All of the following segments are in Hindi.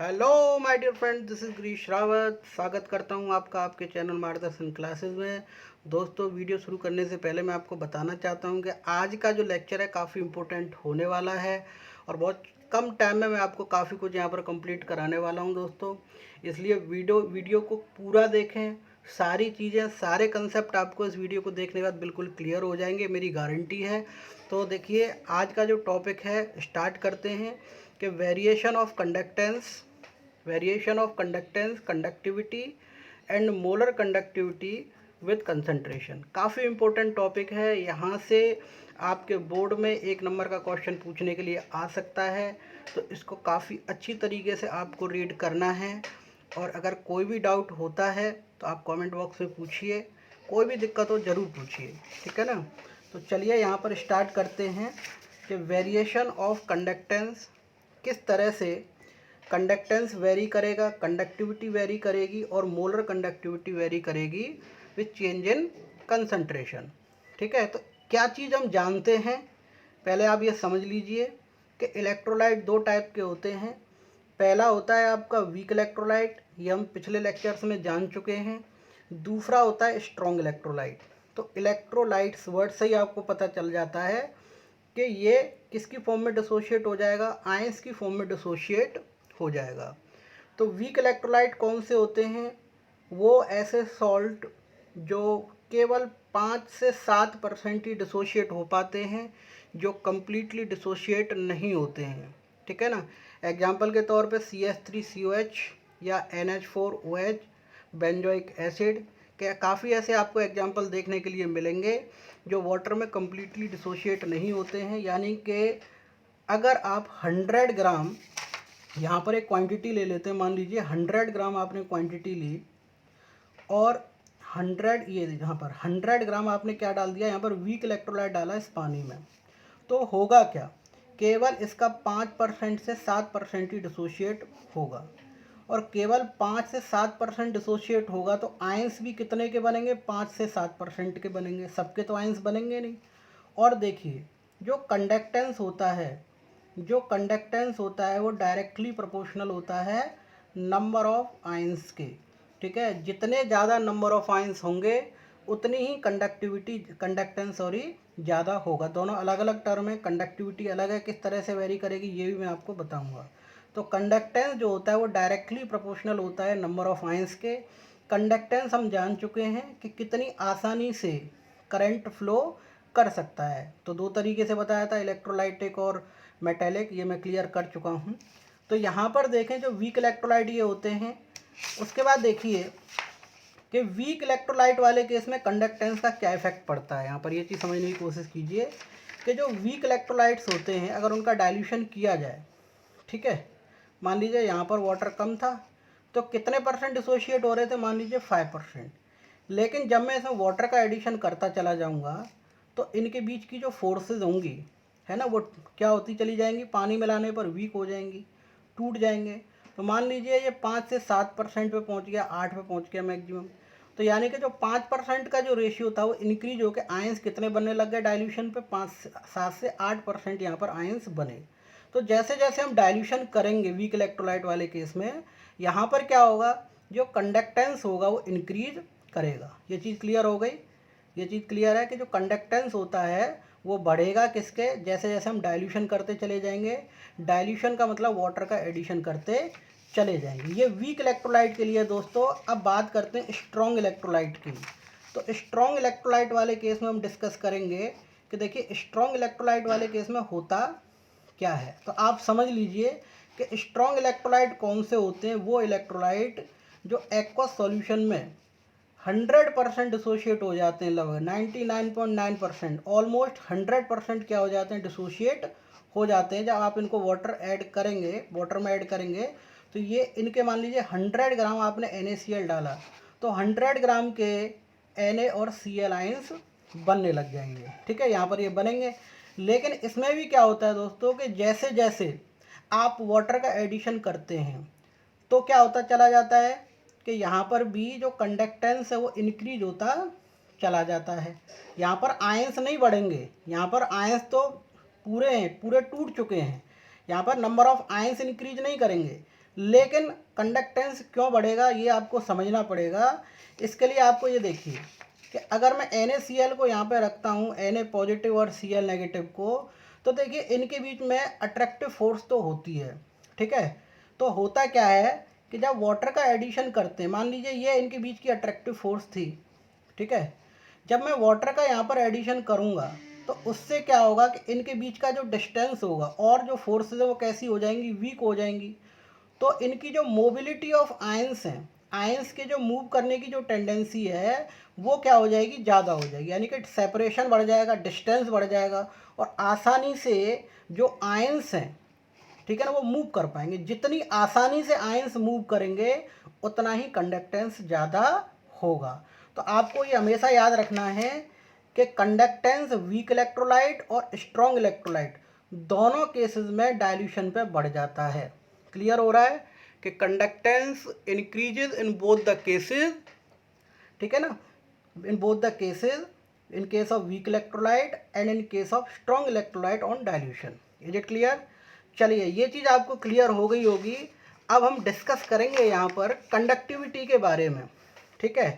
Hello my dear friend, this is Girish Rawat. स्वागत करता हूं आपका आपके चैनल मार्गदर्शन क्लासेस में। दोस्तों, वीडियो शुरू करने से पहले मैं आपको बताना चाहता हूं कि आज का जो लेक्चर है काफ़ी इम्पोर्टेंट होने वाला है और बहुत कम टाइम में मैं आपको काफ़ी कुछ यहां पर कंप्लीट कराने वाला हूं दोस्तों। इसलिए वीडियो को पूरा देखें। सारी चीज़ें, सारे कंसेप्ट आपको इस वीडियो को देखने के बाद बिल्कुल क्लियर हो जाएंगे, मेरी गारंटी है। तो देखिए, आज का जो टॉपिक है स्टार्ट करते हैं कि variation of conductance, conductivity and molar conductivity with concentration. काफ़ी इंपॉर्टेंट टॉपिक है। यहाँ से आपके बोर्ड में 1 नंबर का क्वेश्चन पूछने के लिए आ सकता है, तो इसको काफ़ी अच्छी तरीके से आपको रीड करना है। और अगर कोई भी डाउट होता है तो आप कमेंट बॉक्स में पूछिए, कोई भी दिक्कत हो ज़रूर पूछिए, ठीक है ना। तो चलिए यहाँ पर स्टार्ट करते हैं कि वेरिएशन ऑफ कंडक्टेंस किस तरह से कंडक्टेंस वेरी करेगा, कंडक्टिविटी वेरी करेगी और मोलर कंडक्टिविटी वेरी करेगी विथ चेंज इन कंसंट्रेशन। ठीक है, तो क्या चीज़ हम जानते हैं, पहले आप ये समझ लीजिए कि इलेक्ट्रोलाइट 2 टाइप के होते हैं। पहला होता है आपका वीक इलेक्ट्रोलाइट, ये हम पिछले लेक्चर्स में जान चुके हैं। दूसरा होता है स्ट्रॉन्ग इलेक्ट्रोलाइट। तो इलेक्ट्रोलाइट्स वर्ड से ही आपको पता चल जाता है कि ये किसकी फॉर्म में डिसोशिएट हो जाएगा, आयंस की फॉर्म में डिसोशिएट हो जाएगा। तो वीक इलेक्ट्रोलाइट कौन से होते हैं? वो ऐसे सॉल्ट जो केवल 5 से 7% ही डिसोशिएट हो पाते हैं, जो कम्प्लीटली डिसोशिएट नहीं होते हैं। ठीक है ना। एग्जाम्पल के तौर पे CH3COH या NH4OH, बेंजोइक एसिड के काफ़ी ऐसे आपको एग्जाम्पल देखने के लिए मिलेंगे जो वाटर में कम्प्लीटली डिसोशिएट नहीं होते हैं। यानी कि अगर आप 100 ग्राम, यहाँ पर एक क्वांटिटी ले लेते हैं, मान लीजिए 100 ग्राम आपने क्वांटिटी ली और 100, ये यहाँ पर 100 ग्राम आपने क्या डाल दिया, यहाँ पर वीक इलेक्ट्रोलाइट डाला इस पानी में, तो होगा क्या, केवल इसका 5% से 7% ही डिसोशिएट होगा। और केवल 5 से 7% डिसोशिएट होगा तो आयंस भी कितने के बनेंगे, 5 से 7% के बनेंगे, सबके तो आयंस बनेंगे नहीं। और देखिए, जो कंडक्टेंस होता है वो डायरेक्टली प्रोपोर्शनल होता है नंबर ऑफ आयंस के। ठीक है, जितने ज़्यादा नंबर ऑफ आयंस होंगे उतनी ही कंडक्टेंस ज़्यादा होगा। दोनों अलग अलग टर्म है, कंडक्टिविटी अलग है, किस तरह से वेरी करेगी ये भी मैं आपको बताऊंगा। तो कंडक्टेंस जो होता है वो डायरेक्टली प्रोपोर्शनल होता है नंबर ऑफ आयंस के। कंडक्टेंस हम जान चुके हैं कि कितनी आसानी से करंट फ्लो कर सकता है। तो 2 तरीके से बताया था, इलेक्ट्रोलाइटिक और मेटेलिक, ये मैं क्लियर कर चुका हूँ। तो यहाँ पर देखें, जो वीक इलेक्ट्रोलाइट ये होते हैं, उसके बाद देखिए कि वीक इलेक्ट्रोलाइट वाले केस में कंडक्टेंस का क्या इफेक्ट पड़ता है। यहाँ पर ये चीज़ समझने की कोशिश कीजिए कि जो वीक इलेक्ट्रोलाइट्स होते हैं अगर उनका डाइल्यूशन किया जाए, ठीक है, मान लीजिए यहाँ पर वाटर कम था तो कितने परसेंट डिसोशिएट हो रहे थे, मान लीजिए 5%। लेकिन जब मैं इसमें वाटर का एडिशन करता चला जाऊँगा तो इनके बीच की जो फोर्सेस होंगी, है ना, वो क्या होती चली जाएंगी, पानी मिलाने पर वीक हो जाएंगी, टूट जाएंगे। तो मान लीजिए ये 5 से 7% पे पहुंच गया, 8 पे पहुंच गया मैक्सिमम। तो यानी कि जो 5% का जो रेशियो था वो इंक्रीज होकर आयंस कितने बनने लग गए डाइल्यूशन पे, 7 से 8% यहाँ पर आयंस बने। तो जैसे जैसे हम डाइल्यूशन करेंगे वीक इलेक्ट्रोलाइट वाले केस में, यहाँ पर क्या होगा, जो कंडक्टेंस होगा वो इंक्रीज करेगा। ये चीज़ क्लियर हो गई। ये चीज़ क्लियर है कि जो कंडक्टेंस होता है वो बढ़ेगा किसके, जैसे जैसे हम डाइल्यूशन करते चले जाएंगे। डाइल्यूशन का मतलब वाटर का एडिशन करते चले जाएंगे। ये वीक इलेक्ट्रोलाइट के लिए दोस्तों। अब बात करते हैं स्ट्रॉन्ग इलेक्ट्रोलाइट की। तो स्ट्रॉन्ग इलेक्ट्रोलाइट वाले केस में हम डिस्कस करेंगे कि देखिए स्ट्रॉन्ग इलेक्ट्रोलाइट वाले केस में होता क्या है। तो आप समझ लीजिए कि स्ट्रॉन्ग इलेक्ट्रोलाइट कौन से होते हैं। वो इलेक्ट्रोलाइट जो एक्वस सॉल्यूशन में 100% डिसोशिएट हो जाते हैं, लगभग 99.9%, ऑलमोस्ट 100% क्या हो जाते हैं, डिसोशिएट हो जाते हैं। जब आप इनको वाटर में ऐड करेंगे तो ये इनके, मान लीजिए 100 ग्राम आपने NaCl डाला तो 100 ग्राम के Na और Cl आयंस बनने लग जाएंगे। ठीक है, यहाँ पर ये बनेंगे। लेकिन इसमें भी क्या होता है दोस्तों कि जैसे जैसे आप वाटर का एडिशन करते हैं तो क्या होता चला जाता है कि यहाँ पर भी जो कंडक्टेंस है वो इंक्रीज होता चला जाता है। यहाँ पर आयंस नहीं बढ़ेंगे, यहाँ पर आयंस तो पूरे हैं, पूरे टूट चुके हैं। यहाँ पर नंबर ऑफ आयंस इंक्रीज नहीं करेंगे, लेकिन कंडक्टेंस क्यों बढ़ेगा ये आपको समझना पड़ेगा। इसके लिए आपको ये देखिए कि अगर मैं NaCl को यहाँ पे रखता हूँ, Na पॉजिटिव और Cl नेगेटिव को, तो देखिए इनके बीच में अट्रैक्टिव फोर्स तो होती है, ठीक है। तो होता क्या है कि जब वाटर का एडिशन करते हैं, मान लीजिए ये इनके बीच की अट्रैक्टिव फोर्स थी, ठीक है। जब मैं वाटर का यहाँ पर एडिशन करूँगा तो उससे क्या होगा कि इनके बीच का जो डिस्टेंस होगा और जो फोर्सेस है वो कैसी हो जाएंगी, वीक हो जाएंगी। तो इनकी जो मोबिलिटी ऑफ आयंस है, आयंस के जो मूव करने की जो टेंडेंसी है वो क्या हो जाएगी, ज़्यादा हो जाएगी। यानी कि सेपरेशन बढ़ जाएगा, डिस्टेंस बढ़ जाएगा और आसानी से जो आयंस हैं, ठीक है ना, वो मूव कर पाएंगे। जितनी आसानी से आयंस मूव करेंगे उतना ही कंडक्टेंस ज़्यादा होगा। तो आपको ये हमेशा याद रखना है कि कंडक्टेंस वीक इलेक्ट्रोलाइट और स्ट्रॉन्ग इलेक्ट्रोलाइट दोनों केसेस में डाइल्यूशन पे बढ़ जाता है। क्लियर हो रहा है कि conductance increases in both the cases, ठीक है ना, in both the cases, in case of weak electrolyte and in case of strong electrolyte on dilution. Is it clear? चलिए ये चीज़ आपको क्लियर हो गई होगी। अब हम डिस्कस करेंगे यहाँ पर कंडक्टिविटी के बारे में, ठीक है।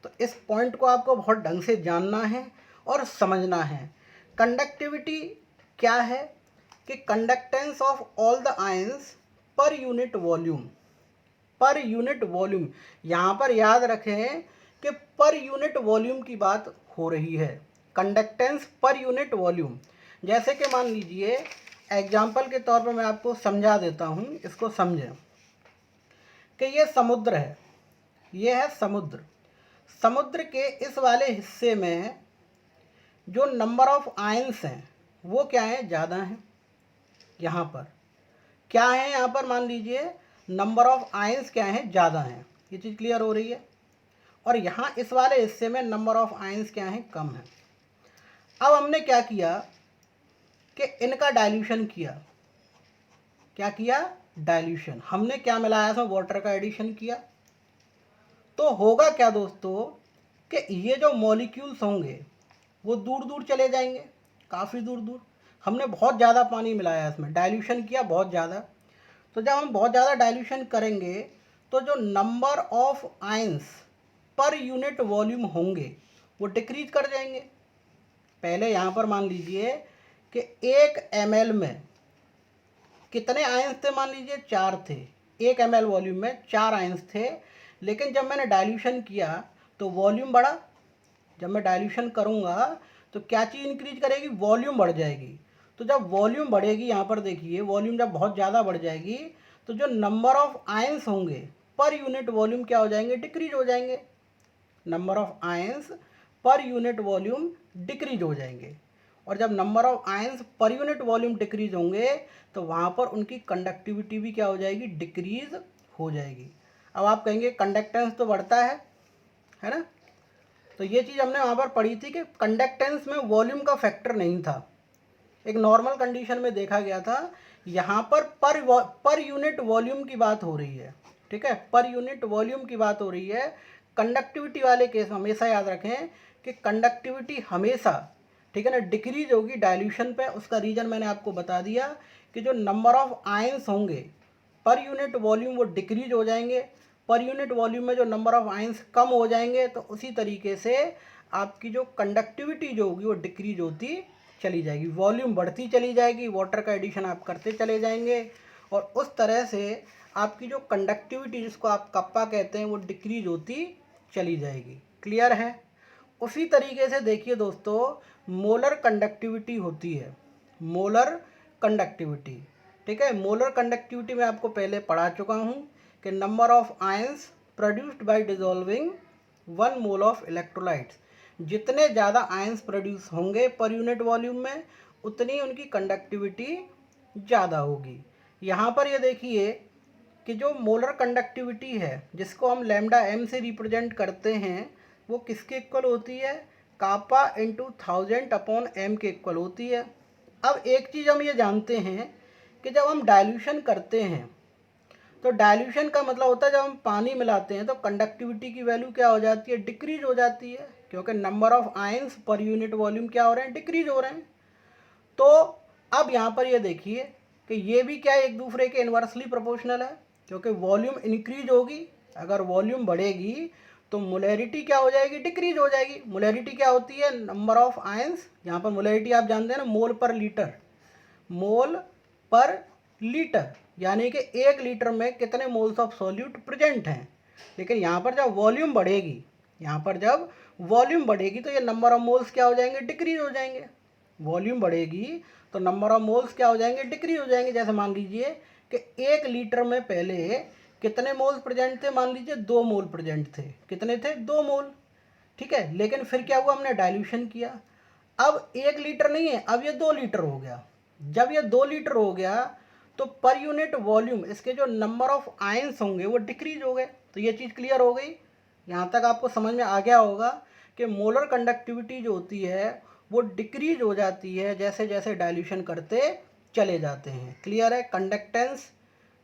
तो इस पॉइंट को आपको बहुत ढंग से जानना है और समझना है। कंडक्टिविटी क्या है कि conductance of all the ions per unit volume, per unit volume, यहाँ पर याद रखें कि पर यूनिट वॉल्यूम की बात हो रही है, कंडक्टेंस पर यूनिट वॉल्यूम। जैसे कि मान लीजिए एग्जाम्पल के तौर पर मैं आपको समझा देता हूँ, इसको समझें कि ये समुद्र है, ये है समुद्र। समुद्र के इस वाले हिस्से में जो नंबर ऑफ आयंस हैं वो क्या है, ज़्यादा हैं। यहाँ पर क्या है, यहाँ पर मान लीजिए नंबर ऑफ आयंस क्या है, ज़्यादा हैं। ये चीज़ क्लियर हो रही है। और यहाँ इस वाले हिस्से में नंबर ऑफ आयंस क्या है, कम है। अब हमने क्या किया कि इनका डाइल्यूशन किया। क्या किया, डाइल्यूशन। हमने क्या मिलाया था, वाटर का एडिशन किया। तो होगा क्या दोस्तों कि ये जो मॉलिक्यूल्स होंगे वो दूर दूर चले जाएंगे, काफ़ी दूर दूर। हमने बहुत ज़्यादा पानी मिलाया इसमें, डाइल्यूशन किया बहुत ज़्यादा। तो जब हम बहुत ज़्यादा डाइल्यूशन करेंगे तो जो number of ions per unit volume होंगे वो डिक्रीज कर जाएंगे। पहले यहाँ पर मान लीजिए कि 1 ml में कितने आयंस थे, मान लीजिए 4 थे। 1 ml वॉल्यूम में 4 आयंस थे। लेकिन जब मैंने डाइल्यूशन किया तो वॉल्यूम बढ़ा। जब मैं डाइल्यूशन करूँगा तो क्या चीज़ इंक्रीज करेगी, वॉल्यूम बढ़ जाएगी। तो जब वॉल्यूम बढ़ेगी, यहाँ पर देखिए वॉल्यूम जब बहुत ज़्यादा बढ़ जाएगी तो जो नंबर ऑफ आयंस होंगे पर यूनिट वॉल्यूम क्या हो जाएंगे, डिक्रीज हो जाएंगे। Number of ions per unit volume decrease हो जाएंगे। और जब number of ions per unit volume decrease होंगे तो वहाँ पर उनकी कंडक्टिविटी भी क्या हो जाएगी, डिक्रीज हो जाएगी। अब आप कहेंगे कंडक्टेंस तो बढ़ता है ना। तो ये चीज़ हमने वहाँ पर पढ़ी थी कि कंडक्टेंस में वॉल्यूम का फैक्टर नहीं था, एक नॉर्मल कंडीशन में देखा गया था। यहाँ पर यूनिट वॉल्यूम की बात हो रही है, ठीक है, पर यूनिट वॉल्यूम की बात हो रही है। कंडक्टिविटी वाले केस में हमेशा याद रखें कि कंडक्टिविटी हमेशा, ठीक है ना, डिक्रीज होगी डाइल्यूशन पे। उसका रीज़न मैंने आपको बता दिया कि जो नंबर ऑफ आयंस होंगे पर यूनिट वॉल्यूम वो डिक्रीज हो जाएंगे। पर यूनिट वॉल्यूम में जो नंबर ऑफ आयंस कम हो जाएंगे तो उसी तरीके से आपकी जो कंडक्टिविटी जो होगी वो डिक्रीज होती चली जाएगी, वॉल्यूम बढ़ती चली जाएगी, वाटर का एडिशन आप करते चले जाएंगे और उस तरह से आपकी जो कंडक्टिविटी जिसको आप कप्पा कहते हैं वो डिक्रीज होती चली जाएगी। क्लियर है? उसी तरीके से देखिए दोस्तों मोलर कंडक्टिविटी होती है, मोलर कंडक्टिविटी, ठीक है। मोलर कंडक्टिविटी में आपको पहले पढ़ा चुका हूँ कि number of ions produced by dissolving 1 mole of electrolytes. जितने ज़्यादा आयंस प्रोड्यूस होंगे पर यूनिट वॉल्यूम में उतनी उनकी कंडक्टिविटी ज़्यादा होगी। यहाँ पर ये देखिए कि जो मोलर कंडक्टिविटी है जिसको हम लैम्डा m से रिप्रेजेंट करते हैं वो किसके इक्वल होती है, कापा इंटू 1000 अपॉन m के इक्वल होती है। अब एक चीज़ हम ये जानते हैं कि जब हम डाइल्यूशन करते हैं तो डाइल्यूशन का मतलब होता है जब हम पानी मिलाते हैं तो कंडक्टिविटी की वैल्यू क्या हो जाती है, डिक्रीज हो जाती है, क्योंकि number of ions per unit volume क्या हो रहे हैं, डिक्रीज हो रहे हैं। तो अब यहाँ पर ये देखिए कि ये भी क्या एक दूसरे के इन्वर्सली प्रोपोर्शनल है। क्योंकि वॉल्यूम इंक्रीज होगी, अगर वॉल्यूम बढ़ेगी तो मोलैरिटी क्या हो जाएगी, डिक्रीज हो जाएगी। मोलैरिटी क्या होती है, नंबर ऑफ आयंस, यहाँ पर मोलैरिटी आप जानते हैं ना, मोल पर लीटर, मोल पर लीटर, यानी कि 1 लीटर में कितने मोल्स ऑफ सॉल्यूट प्रेजेंट हैं। लेकिन यहाँ पर जब वॉल्यूम बढ़ेगी, यहाँ पर जब वॉल्यूम बढ़ेगी तो ये नंबर ऑफ मोल्स क्या हो जाएंगे, डिक्रीज हो जाएंगे। वॉल्यूम बढ़ेगी तो नंबर ऑफ मोल्स क्या हो जाएंगे, डिक्रीज हो जाएंगे। जैसे मान लीजिए कि 1 लीटर में पहले कितने मोल्स प्रेजेंट थे, मान लीजिए 2 मोल प्रेजेंट थे। कितने थे, 2 मोल, ठीक है। लेकिन फिर क्या हुआ, हमने डाइल्यूशन किया, अब 1 लीटर नहीं है, अब ये 2 लीटर हो गया। जब ये 2 लीटर हो गया तो पर यूनिट वॉल्यूम इसके जो नंबर ऑफ आयंस होंगे वो डिक्रीज हो गए। तो ये चीज़ क्लियर हो गई, यहाँ तक आपको समझ में आ गया होगा कि मोलर कंडक्टिविटी जो होती है वो डिक्रीज हो जाती है जैसे जैसे डाइल्यूशन करते चले जाते हैं। क्लियर है, कंडक्टेंस,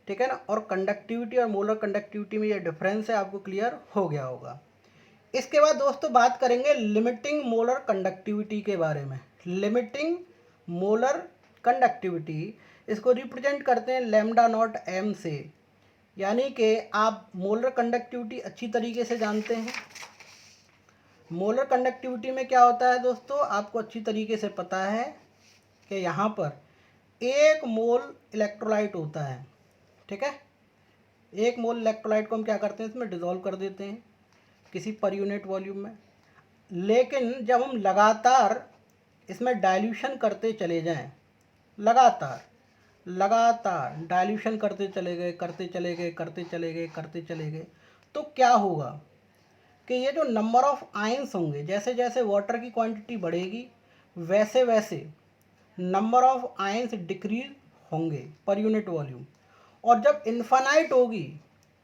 ठीक है ना। और कंडक्टिविटी और मोलर कंडक्टिविटी में ये डिफरेंस है, आपको क्लियर हो गया होगा। इसके बाद दोस्तों बात करेंगे लिमिटिंग मोलर कंडक्टिविटी के बारे में। लिमिटिंग मोलर कंडक्टिविटी, इसको रिप्रेजेंट करते हैं लैम्डा नॉट एम से, यानी कि आप मोलर कंडक्टिविटी अच्छी तरीके से जानते हैं। मोलर कंडक्टिविटी में क्या होता है दोस्तों, आपको अच्छी तरीके से पता है कि यहाँ पर 1 मोल इलेक्ट्रोलाइट होता है, ठीक है। 1 मोल इलेक्ट्रोलाइट को हम क्या करते हैं, इसमें डिज़ोल्व कर देते हैं किसी पर यूनिट वॉल्यूम में। लेकिन जब हम लगातार इसमें डाइल्यूशन करते चले जाएं, लगातार लगातार डाइल्यूशन करते चले गए, करते चले गए, करते चले गए, करते चले गए, तो क्या होगा कि ये जो नंबर ऑफ आयंस होंगे, जैसे जैसे वाटर की क्वांटिटी बढ़ेगी वैसे वैसे नंबर ऑफ आयंस डिक्रीज होंगे पर यूनिट वॉल्यूम। और जब इन्फानाइट होगी,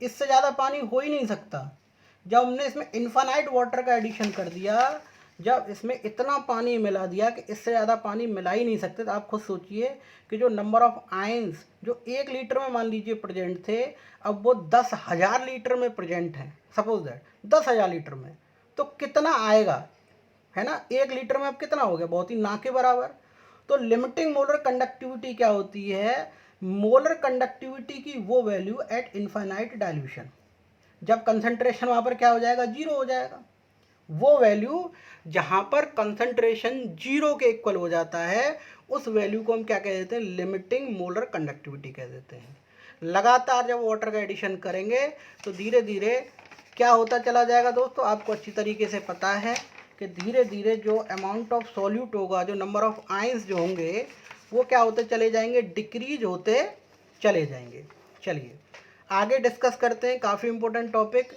इससे ज़्यादा पानी हो ही नहीं सकता। जब हमने इसमें इन्फानाइट वाटर का एडिशन कर दिया, जब इसमें इतना पानी मिला दिया कि इससे ज़्यादा पानी मिला ही नहीं सकते, तो आप खुद सोचिए कि जो नंबर ऑफ आयंस जो 1 लीटर में मान लीजिए प्रेजेंट थे, अब वो 10,000 लीटर में प्रेजेंट हैं। सपोज दैट 10,000 लीटर में, तो कितना आएगा, है ना। 1 लीटर में अब कितना हो गया, बहुत ही ना के बराबर। तो लिमिटिंग मोलर कंडक्टिविटी क्या होती है, मोलर कंडक्टिविटी की वो वैल्यू एट इनफाइनाइट डाइल्यूशन, जब कंसंट्रेशन वहाँ पर क्या हो जाएगा, 0 हो जाएगा। वो वैल्यू जहाँ पर कंसंट्रेशन 0 के इक्वल हो जाता है, उस वैल्यू को हम क्या कह देते हैं, लिमिटिंग मोलर कंडक्टिविटी कह देते हैं। लगातार जब वाटर का एडिशन करेंगे तो धीरे धीरे क्या होता चला जाएगा दोस्तों, आपको अच्छी तरीके से पता है कि धीरे धीरे जो अमाउंट ऑफ सॉल्यूट होगा, जो नंबर ऑफ आयंस जो होंगे, वो क्या होते चले जाएंगे, डिक्रीज होते चले जाएंगे। चलिए आगे डिस्कस करते हैं, काफ़ी important topic,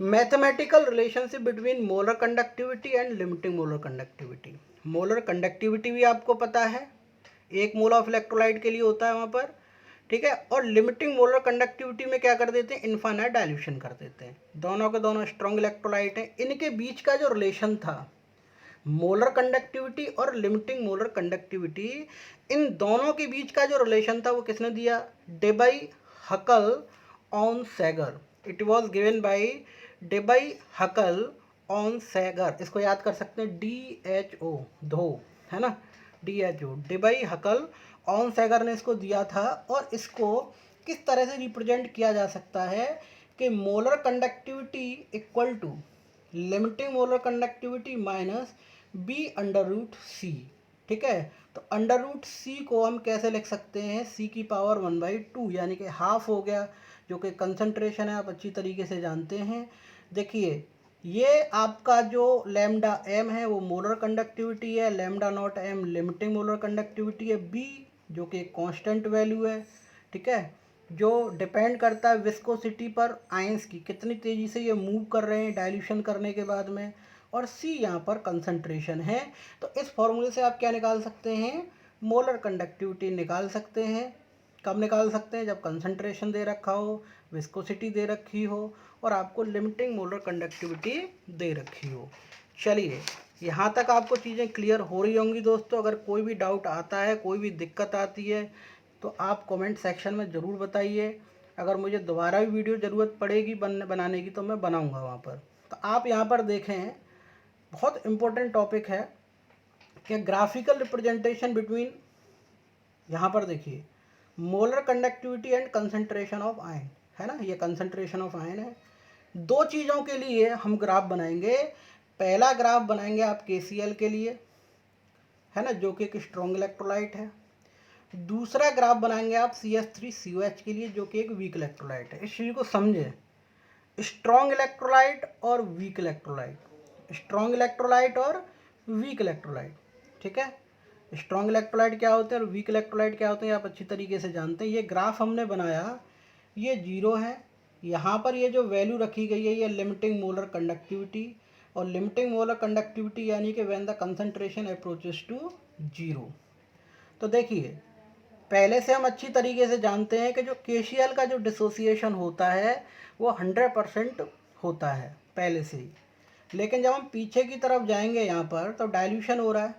mathematical relationship between molar conductivity and limiting molar conductivity. Molar conductivity भी आपको पता है, 1 मोल ऑफ इलेक्ट्रोलाइट के लिए होता है वहाँ पर, ठीक है। और लिमिटिंग मोलर कंडक्टिविटी में क्या कर देते हैं, इनफाइनाइट डाइल्यूशन कर देते हैं। दोनों के दोनों स्ट्रॉन्ग इलेक्ट्रोलाइट हैं। इनके बीच का जो रिलेशन था, मोलर कंडक्टिविटी और लिमिटिंग मोलर कंडक्टिविटी, इन दोनों के बीच का जो रिलेशन था वो किसने दिया, Debye Hückel Onsager. It was given by Debye Hückel Onsager. इसको याद कर सकते हैं, DHO, धो, है ना, DHO, डेबाई हकल ऑन सैगर ने इसको दिया था। और इसको किस तरह से रिप्रेजेंट किया जा सकता है कि molar conductivity equal to limiting molar conductivity minus B√C, ठीक है। तो √C को हम कैसे लिख सकते हैं, C की पावर 1/2, यानी कि हाफ हो गया, जो कि कंसंट्रेशन है, आप अच्छी तरीके से जानते हैं। देखिए ये आपका जो लैम्डा m है वो मोलर कंडक्टिविटी है, lambda naught m limiting molar conductivity है, B जो कि कांस्टेंट वैल्यू है, ठीक है, जो डिपेंड करता है विस्कोसिटी पर, आयंस की कितनी तेज़ी से ये मूव कर रहे हैं डाइल्यूशन करने के बाद में, और C यहाँ पर कंसंट्रेशन है। तो इस फॉर्मूले से आप क्या निकाल सकते हैं, मोलर कंडक्टिविटी निकाल सकते हैं। कब निकाल सकते हैं, जब कंसंट्रेशन दे रखा हो, विस्कोसिटी दे रखी हो, और आपको लिमिटिंग मोलर कंडक्टिविटी दे रखी हो। चलिए यहाँ तक आपको चीज़ें क्लियर हो रही होंगी दोस्तों। अगर कोई भी डाउट आता है, कोई भी दिक्कत आती है, तो आप कमेंट सेक्शन में ज़रूर बताइए। अगर मुझे दोबारा भी वीडियो ज़रूरत पड़ेगी बनाने की, तो मैं बनाऊंगा वहाँ पर। तो आप यहाँ पर देखें, बहुत इम्पोर्टेंट टॉपिक है कि ग्राफिकल रिप्रेजेंटेशन बिटवीन, यहाँ पर देखिए molar conductivity and concentration of ion, है ना, ये कंसंट्रेशन ऑफ आयन है। दो चीज़ों के लिए हम ग्राफ बनाएंगे। पहला ग्राफ बनाएंगे आप KCl के लिए, है ना, जो कि एक स्ट्रॉन्ग इलेक्ट्रोलाइट है। दूसरा ग्राफ बनाएंगे आप CH3COH के लिए, जो कि एक वीक इलेक्ट्रोलाइट है। इस चीज़ को समझे, स्ट्रॉन्ग इलेक्ट्रोलाइट और वीक इलेक्ट्रोलाइट, स्ट्रॉन्ग इलेक्ट्रोलाइट और वीक इलेक्ट्रोलाइट, ठीक है। स्ट्रॉन्ग इलेक्ट्रोलाइट क्या होते हैं और वीक इलेक्ट्रोलाइट क्या होते हैं आप अच्छी तरीके से जानते हैं। ये ग्राफ हमने बनाया, ये 0 है। यहाँ पर ये जो वैल्यू रखी गई है ये लिमिटिंग मोलर कंडक्टिविटी, और लिमिटिंग मोलर कंडक्टिविटी यानी कि when the concentration approaches to 0। तो देखिए, पहले से हम अच्छी तरीके से जानते हैं कि जो KCl का जो डिसोसिएशन होता है वो 100% होता है पहले से ही। लेकिन जब हम पीछे की तरफ जाएंगे यहाँ पर तो डाइल्यूशन हो रहा है,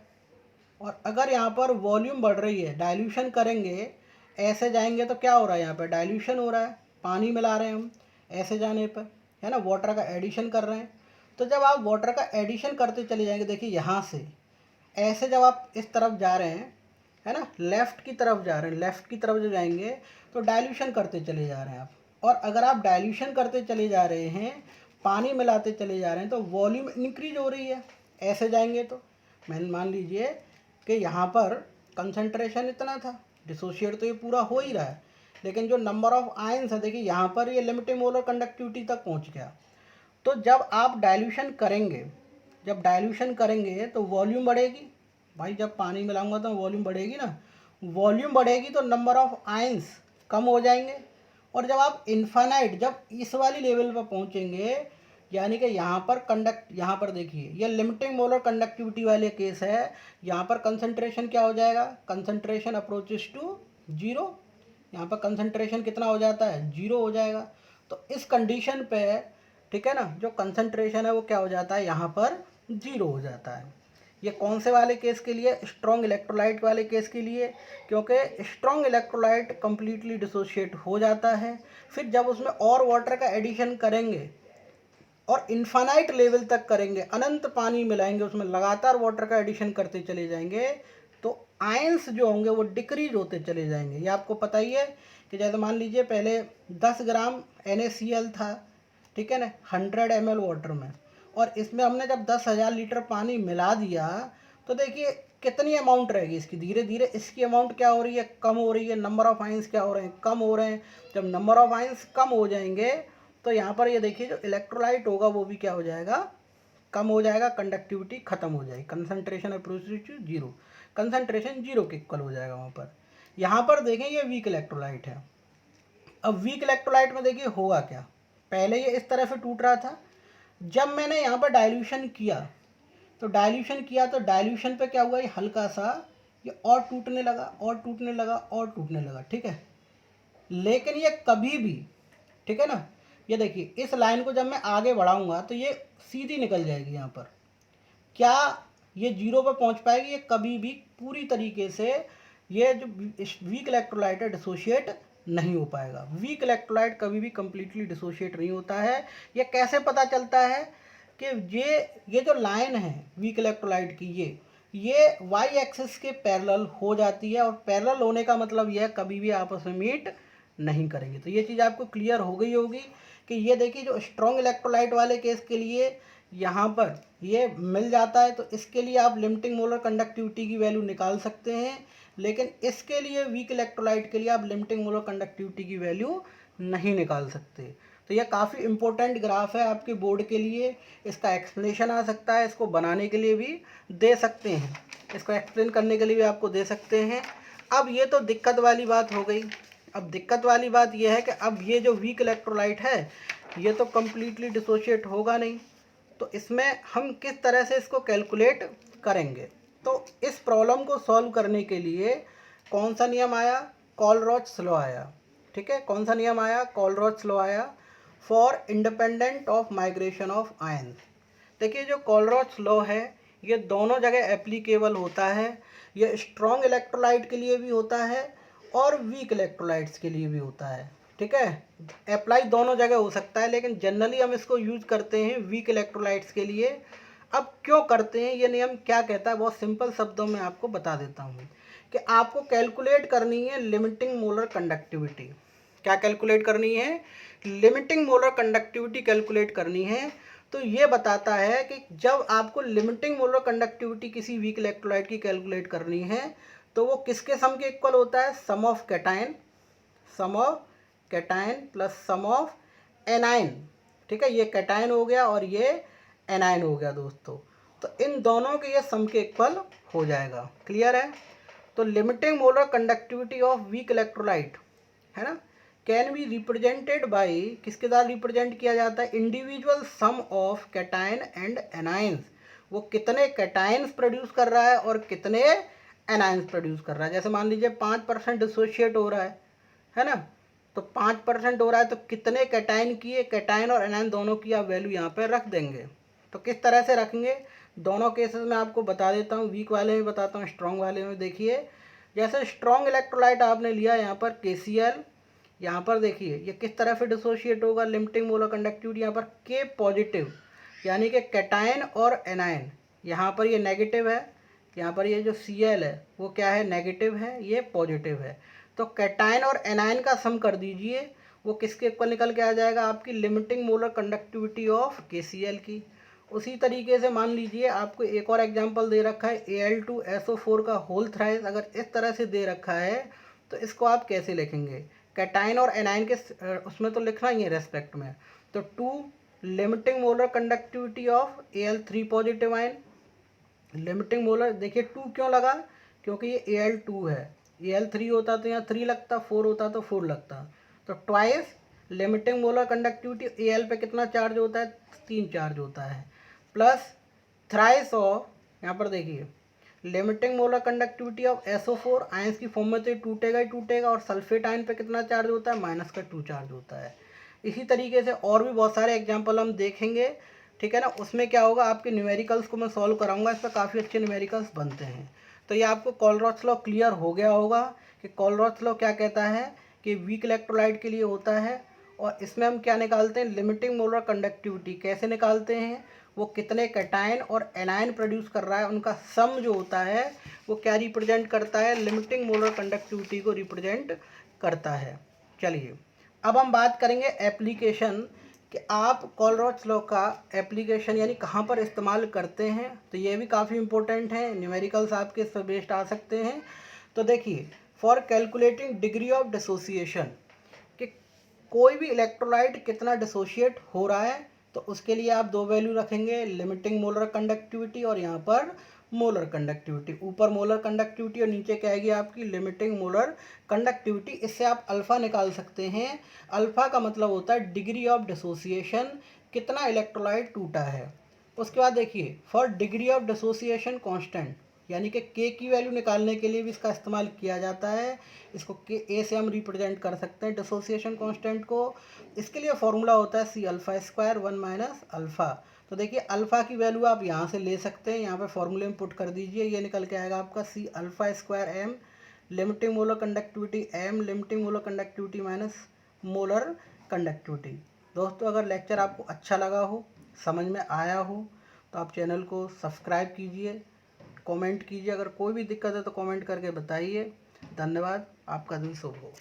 और अगर यहाँ पर वॉल्यूम बढ़ रही है, डाइल्यूशन करेंगे, ऐसे जाएंगे तो क्या हो रहा है, यहाँ पर डाइल्यूशन हो रहा है, पानी मिला रहे हैं हम ऐसे जाने पर, है ना, वाटर का एडिशन कर रहे हैं। तो जब आप वाटर का एडिशन करते चले जाएंगे, देखिए यहाँ से ऐसे जब आप इस तरफ जा रहे हैं, है ना, लेफ़्ट की तरफ जा रहे हैं, लेफ़्ट की तरफ जो जाएंगे तो डाइल्यूशन करते चले जा रहे हैं आप। और अगर आप डाइल्यूशन करते चले जा रहे हैं, पानी मिलाते चले जा रहे हैं, तो वॉल्यूम इंक्रीज हो रही है। ऐसे जाएंगे तो मान लीजिए कि यहाँ पर कंसंट्रेशन इतना था, डिसोशिएट तो ये पूरा हो ही रहा है, लेकिन जो नंबर ऑफ आयंस है देखिए यहाँ पर ये लिमिटिंग मोलर कंडक्टिविटी तक पहुँच गया। तो जब आप डाइल्यूशन करेंगे, जब डाइल्यूशन करेंगे तो वॉल्यूम बढ़ेगी भाई, जब पानी मिलाऊंगा तो वॉल्यूम बढ़ेगी ना, वॉल्यूम बढ़ेगी तो नंबर ऑफ आयंस कम हो जाएंगे। और जब आप इन्फानाइट, जब इस वाली लेवल पर पहुंचेंगे, यानी कि यहाँ पर यहाँ पर देखिए ये लिमिटिंग मोलर कंडक्टिविटी वाले केस है, यहाँ पर कंसंट्रेशन क्या हो जाएगा, कंसंट्रेशन अप्रोचेस टू 0। यहाँ पर कंसंट्रेशन कितना हो जाता है, 0 हो जाएगा। तो इस कंडीशन पे, ठीक है ना, जो कंसंट्रेशन है वो क्या हो जाता है, यहाँ पर 0 हो जाता है। ये कौन से वाले केस के लिए, स्ट्रॉन्ग इलेक्ट्रोलाइट वाले केस के लिए, क्योंकि स्ट्रॉन्ग इलेक्ट्रोलाइट कंप्लीटली डिसोशिएट हो जाता है। फिर जब उसमें और वाटर का एडिशन करेंगे और इन्फानाइट लेवल तक करेंगे, अनंत पानी मिलाएंगे उसमें, लगातार वाटर का एडिशन करते चले जाएंगे, तो आयंस जो होंगे वो डिक्रीज होते चले जाएंगे। ये आपको पता ही है कि जैसे मान लीजिए पहले 10 ग्राम NaCl था, ठीक है ना, 100 ml वाटर में, और इसमें हमने जब 10,000 लीटर पानी मिला दिया तो देखिए कितनी अमाउंट रहेगी इसकी, धीरे धीरे इसकी अमाउंट क्या हो रही है, कम हो रही है। नंबर ऑफ आयंस क्या हो रहे हैं, कम हो रहे हैं। जब नंबर ऑफ आयंस कम हो जाएंगे तो यहाँ पर ये देखिए जो इलेक्ट्रोलाइट होगा वो भी क्या हो जाएगा, कम हो जाएगा, कंडक्टिविटी खत्म हो जाएगी, कंसंट्रेशन अप्रोच टू 0, कंसंट्रेशन 0 के इक्वल हो जाएगा वहाँ पर। यहाँ पर देखें ये वीक इलेक्ट्रोलाइट है। अब वीक इलेक्ट्रोलाइट में देखिए होगा क्या, पहले ये इस तरह से टूट रहा था, जब मैंने यहाँ पर डाइल्यूशन किया तो डाइल्यूशन पे क्या हुआ, ये हल्का सा ये और टूटने लगा और टूटने लगा और टूटने लगा, ठीक है। लेकिन ये कभी भी, ठीक है ना, ये देखिए इस लाइन को जब मैं आगे बढ़ाऊंगा तो ये सीधी निकल जाएगी यहाँ पर, क्या ये 0 पर पहुँच पाएगी, ये कभी भी पूरी तरीके से ये जो वीक इलेक्ट्रोलाइट है डिसोशिएट नहीं हो पाएगा। वीक इलेक्ट्रोलाइट कभी भी कंप्लीटली डिसोशिएट नहीं होता है। ये कैसे पता चलता है कि ये जो लाइन है वीक इलेक्ट्रोलाइट की, ये वाई एक्सिस के पैरेलल हो जाती है, और पैरेलल होने का मतलब यह कभी भी आपस में मीट नहीं करेंगे। तो ये चीज़ आपको क्लियर हो गई होगी कि ये देखिए जो स्ट्रॉन्ग इलेक्ट्रोलाइट वाले केस के लिए यहाँ पर ये मिल जाता है, तो इसके लिए आप लिमिटिंग मोलर कंडक्टिविटी की वैल्यू निकाल सकते हैं। लेकिन इसके लिए वीक इलेक्ट्रोलाइट के लिए आप लिमिटिंग मोलर कंडक्टिविटी की वैल्यू नहीं निकाल सकते। तो यह काफ़ी इंपॉर्टेंट ग्राफ है आपके बोर्ड के लिए, इसका एक्सप्लेनेशन आ सकता है, इसको बनाने के लिए भी दे सकते हैं, इसको एक्सप्लेन करने के लिए भी आपको दे सकते हैं। अब ये तो दिक्कत वाली बात हो गई। अब दिक्कत वाली बात यह है कि अब ये जो वीक इलेक्ट्रोलाइट है ये तो कम्प्लीटली डिसोशिएट होगा नहीं, तो इसमें हम किस तरह से इसको कैलकुलेट करेंगे। तो इस प्रॉब्लम को सॉल्व करने के लिए कौन सा नियम आया, कॉलरॉच लॉ आया, ठीक है। कौन सा नियम आया, कॉलरॉच लॉ आया for independent of migration of ion. देखिए जो कॉलरॉच लॉ है ये दोनों जगह एप्लीकेबल होता है, ये स्ट्रॉन्ग इलेक्ट्रोलाइट के लिए भी होता है और वीक इलेक्ट्रोलाइट्स के लिए भी होता है, ठीक है। अप्लाई दोनों जगह हो सकता है, लेकिन जनरली हम इसको यूज़ करते हैं वीक इलेक्ट्रोलाइट्स के लिए। अब क्यों करते हैं, ये नियम क्या कहता है, बहुत सिंपल शब्दों में आपको बता देता हूँ कि आपको कैलकुलेट करनी है लिमिटिंग मोलर कंडक्टिविटी। क्या कैलकुलेट करनी है? लिमिटिंग मोलर कंडक्टिविटी कैलकुलेट करनी है। तो ये बताता है कि जब आपको लिमिटिंग मोलर कंडक्टिविटी किसी वीक इलेक्ट्रोलाइट की कैलकुलेट करनी है तो वो किसके सम के इक्वल होता है? Sum of cation plus sum of anion. ठीक है, ये कैटायन हो गया और ये एनायन हो गया दोस्तों। तो इन दोनों के ये सम के इक्वल हो जाएगा। क्लियर है? तो limiting molar conductivity of weak electrolyte है ना, कैन बी रिप्रेजेंटेड बाय, किसके द्वारा रिप्रेजेंट किया जाता है? Individual sum of cation and anions. वो कितने कैटायंस प्रोड्यूस कर रहा है और कितने एनायंस प्रोड्यूस कर रहा है। जैसे मान लीजिए 5% डिसोशिएट हो रहा है ना, तो 5% हो रहा है तो कितने कैटायन की है, कैटायन और एनायन दोनों की आप वैल्यू यहाँ पर रख देंगे। तो किस तरह से रखेंगे दोनों केसेस में आपको बता देता हूँ, वीक वाले में बताता हूँ, स्ट्रॉन्ग वाले में। देखिए जैसे स्ट्रॉन्ग इलेक्ट्रोलाइट आपने लिया यहाँ पर KCl, यहाँ पर देखिए ये किस तरह से डिसोशिएट होगा, लिमिटिंग मोलर कंडक्टिविटी यहाँ पर K पॉजिटिव, यानी कि कैटायन और एनायन। यहाँ पर ये नेगेटिव है, यहाँ पर ये जो Cl है वो क्या है? नेगेटिव है, ये पॉजिटिव है। तो कैटायन और एनायन का सम कर दीजिए, वो किसके इक्वल निकल के आ जाएगा? आपकी limiting molar conductivity of KCl की। उसी तरीके से मान लीजिए आपको एक और एग्जांपल दे रखा है Al2SO4 का होल थ्राइस। अगर इस तरह से दे रखा है तो इसको आप कैसे लिखेंगे? कैटायन और एनायन के उसमें तो लिखना ही है रेस्पेक्ट में। तो 2 limiting molar conductivity of Al3 positive ion. Limiting molar देखिए 2 क्यों लगा? क्योंकि ये Al2 है, Al3 होता तो यहाँ 3 लगता, 4 होता तो 4 लगता। तो twice limiting molar conductivity Al पे कितना चार्ज होता है? 3 चार्ज होता है, प्लस थ्राइस ऑफ, यहाँ पर देखिए limiting molar conductivity of SO4 ions की फॉर्म में तो ये टूटेगा ही टूटेगा, और सल्फेट आयन पे कितना चार्ज होता है? -2 चार्ज होता है। इसी तरीके से और भी बहुत सारे एग्जाम्पल हम देखेंगे। ठीक है ना, उसमें क्या होगा, आपके न्यूमेरिकल्स को मैं सॉल्व कराऊंगा, इस पर काफ़ी अच्छे न्यूमेरिकल्स बनते हैं। तो ये आपको कॉलरॉच लॉ क्लियर हो गया होगा कि कॉलरॉच लॉ क्या कहता है कि वीक इलेक्ट्रोलाइट के लिए होता है, और इसमें हम क्या निकालते हैं? Limiting molar conductivity. कैसे निकालते हैं? वो कितने कैटायन और एनायन प्रोड्यूस कर रहा है, उनका सम जो होता है वो क्या रिप्रेजेंट करता है? लिमिटिंग मोलर कंडक्टिविटी को रिप्रेजेंट करता है। चलिए अब हम बात करेंगे एप्लीकेशन, कि आप कॉलरॉच लॉ का एप्लीकेशन यानी कहाँ पर इस्तेमाल करते हैं। तो ये भी काफ़ी इंपॉर्टेंट है, न्यूमेरिकल्स आपके इस पर बेस्ड आ सकते हैं। तो देखिए for calculating degree of dissociation, कि कोई भी इलेक्ट्रोलाइट कितना डिसोशिएट हो रहा है, तो उसके लिए आप 2 वैल्यू रखेंगे, लिमिटिंग मोलर कंडक्टिविटी और यहाँ पर मोलर कंडक्टिविटी। ऊपर मोलर कंडक्टिविटी और नीचे क्या आएगी आपकी? Limiting molar conductivity. इससे आप अल्फ़ा निकाल सकते हैं। अल्फ़ा का मतलब होता है डिग्री ऑफ डिसोसिएशन, कितना इलेक्ट्रोलाइट टूटा है। उसके बाद देखिए for degree of dissociation constant, यानी कि K की वैल्यू निकालने के लिए भी इसका इस्तेमाल किया जाता है। इसको A से हम रिप्रेजेंट कर सकते हैं डिसोसिएशन कांस्टेंट को। इसके लिए फॉर्मूला होता है C∝² 1 - अल्फ़ा। तो देखिए अल्फ़ा की वैल्यू आप यहाँ से ले सकते हैं, यहाँ पे फॉर्मूले में पुट कर दीजिए, ये निकल के आएगा आपका C∝² m, limiting molar conductivity m, limiting molar conductivity minus molar conductivity. दोस्तों अगर लेक्चर आपको अच्छा लगा हो, समझ में आया हो, तो आप चैनल को सब्सक्राइब कीजिए, कमेंट कीजिए। अगर कोई भी दिक्कत है तो कमेंट करके बताइए। धन्यवाद, आपका दिन शुभ हो।